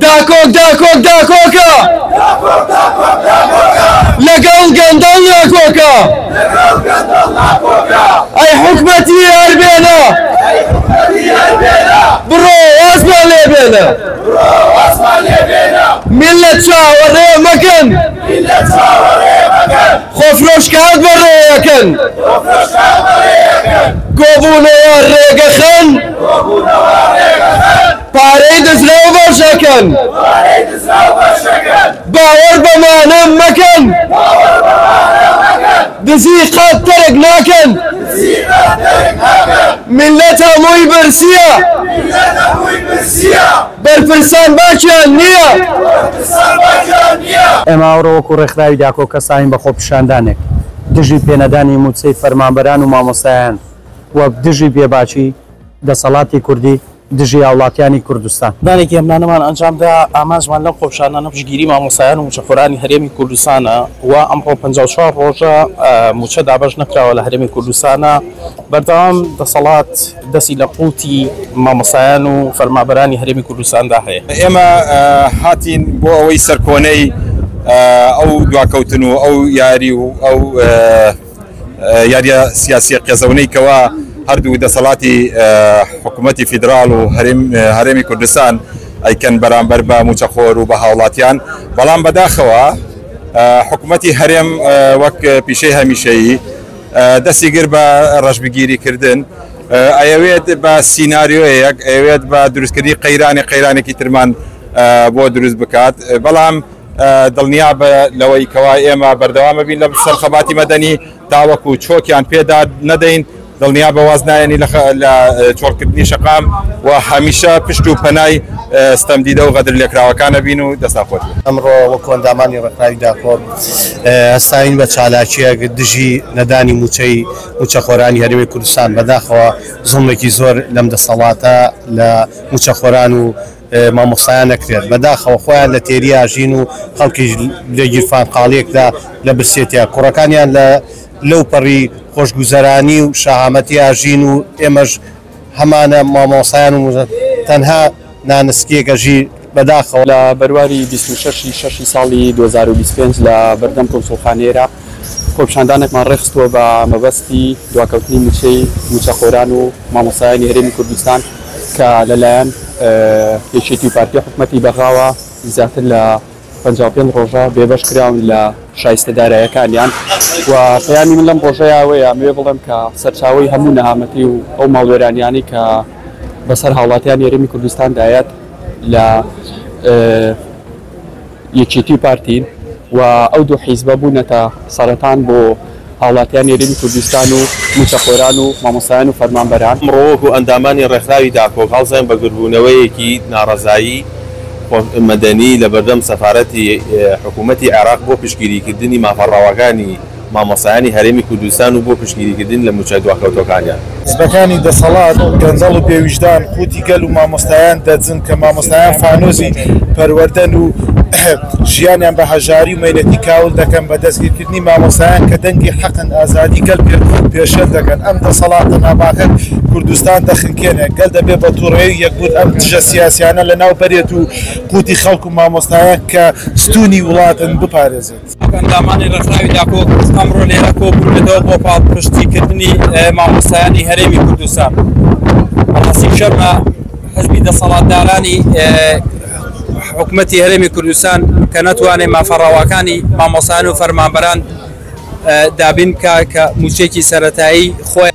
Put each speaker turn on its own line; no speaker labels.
داکۆک داکۆک داکۆکە لەگەڵ گەندەڵ ناکۆکە ئەی حکومەتی هەربێنە بڕۆ وازمان لێ بێنە میلەت چاوەڕێ مەکەن خۆفرۆشکات بەڕێیەکەن گۆبوونەوە ڕێگەخەن پارەی دزراو بەشەکەن باوەڕ بەمانە مەکەن دزی قەت تەرک ناکەن میلەت هەمووی برسیە بەرپرسان باکیان نییە.
ئێمە ئەوڕۆ وەکو ڕێکخراوی داکۆکە ساین بە خۆپیشاندانێک دژی پێنەدانی موچەی فەرمانبەران و مامۆستایان وە دژی بێباچی دەسەڵاتی کوردی دژی هاوڵاتیانی کوردستان
دانێکی ئەمانەمان ئەنجامدا ئامانجمان لەم خۆپیشاندانە پشتگیری مامۆستایان و موچەخۆرانی هەرێمی کوردستانە و ئەمڕۆ 54 ڕۆژە موچە دابەش نەکراوە لە هەرێمی کوردستانە بەردەوام دەسەڵات دەستی لە قوڵی مامۆستایان و فەرمانبەرانی هەرێمی کوردستاندا هەیە.
ئێمە هاتین بۆ ئەوەی سەرکۆنەی ئەو دواکەوتن و ئەو یاری و ئەو یاریە سیاسی قێزەونەی کەوا هەردوو دەسەڵاتی حکوومەتی فیدرال و هەرێمی کوردستان ئەیکەن بەرامبەر بە موچەخۆر و بە هاوڵاتیان بەڵام بەداخەوە حکوومەتی هەرێم وەک پیشەی هەمیشەیی دەستی گر بە ڕەشبگیریکردن ئەیەوێت بە سیناریۆیەک ئەوێت بە دروستکردی قەیرانێکی ترمان بۆ دروست بکات بەڵام دڵنیا بە لەوەی کەوا ئێمە بەردەوامە بین لە سەرخەباتی مەدەنی تاوەکو چۆکیان پێدا نەدەین دڵنیا بەواز نایەنی لە چۆڵکردنی شەقام و هەمیشە پشت و پەنای ستەمدیدە و غەدر لێکراوەکانە بین و دەستاخۆت.
ئەمڕۆ وەکو ئەندامانی ڕێکخراوی داکۆک هەستاین بە چالاکیەک دژی نەدانی موچەخۆرانی هەرێمی کوردستان بەداخەوە زوڵمێکی زۆر لەم دەسەڵاتە لە موچەخۆران و مامۆستایان نەکرێت بەداخەوە خۆیان لە تێری ئاژین و خەڵکی لە گیرفان قاڵیەکدا لە برسێتیا کوڕەکانیان لەو پەڕی خۆشگوزەرانی و شەهامەتی ئاژین و ئێمەش هەمانە مامۆستایان و تەنها نانسکێکەژی بەداخەوە
لە بەرواری 26 ساڵی 2025 لە بەردەم کۆنسڵخانەیەرە خۆپیشاندانێکمان ڕێخستووە بە مەبەستی دواکەوتنی موچەخۆران و مامۆستایانی هەرێمی کوردستان کە لەلایەن یەکێتی پارتیە حکوومەتی بەغاوە زیاتر لە 55 ڕۆژە بێبەش کراون لە شایستەدارایەکانیان و پەیامی من لەم ڕۆژەیەوەیە ئەمەوێ بڵێم کە سەرچاوی هەموو نەهامەتی و ئەو ماڵوێرانیانی کە بەسەر هاوڵاتیان هەرێمی کوردستان دایەت لە یەکێتی پارتین و ئەو دوو حیزبە بوونەتە سەرەتان بۆ هاوڵاتیان هەرێمی کوردستان و موچەخۆران و مامۆستایان و فەرمانبەران.
ئەمڕۆ و ئەندامانی ڕێکخراوی داکۆک هەڵزان بە گربوونەوەیەکی ناڕەزایی مەدەنی لە بەردەم سەفارەتی حکوومەتی عێراق بۆ پشتگیریکردنی مافەڕاوەکانی مامۆستایانی هەرێمی کوردستان و بۆ پشتگیریکردن لە موچە دواکەوتەکانیان.
حیزبەکانی دەسەڵات گەنجەڵ و پێویژدان قوتی گەل و مامۆستایان دەجن کە مامۆستایان فانۆزی پەروەردەن و ژیانیان بە هەژاری و مەیلەتی کاول دەکەن بە دەستگیرکردنی مامۆستایان کە دەنگی حەقن ئازادی گەل پێشێت دەکەن ئەم دەسەڵاتە ناباکە کوردستان دەخنکێنێ گەل دەبێت بە تووڕێی یەکبوت ئەم دژە سیاسیانە لە ناو بەرێت و قوتی خەڵک و مامۆستایان کە ستونی وڵاتن بپارێزێت.
ئەندامانی ڕێکخراوی داکۆک ئەمڕۆ لێرە کۆبوونەوە بۆ پاڵپشتیکردنی مامۆستایانی هەرێمی کوردستان. ڕاستی شەرمە حزبی دەسەڵاتدارانی حکوومەتی هەرێمی کوردستان کە نەتوانێت مافەڕاوەکانی مامۆستایان و فەرمانبەران دابین کە موچێکی سەرەتایی خۆی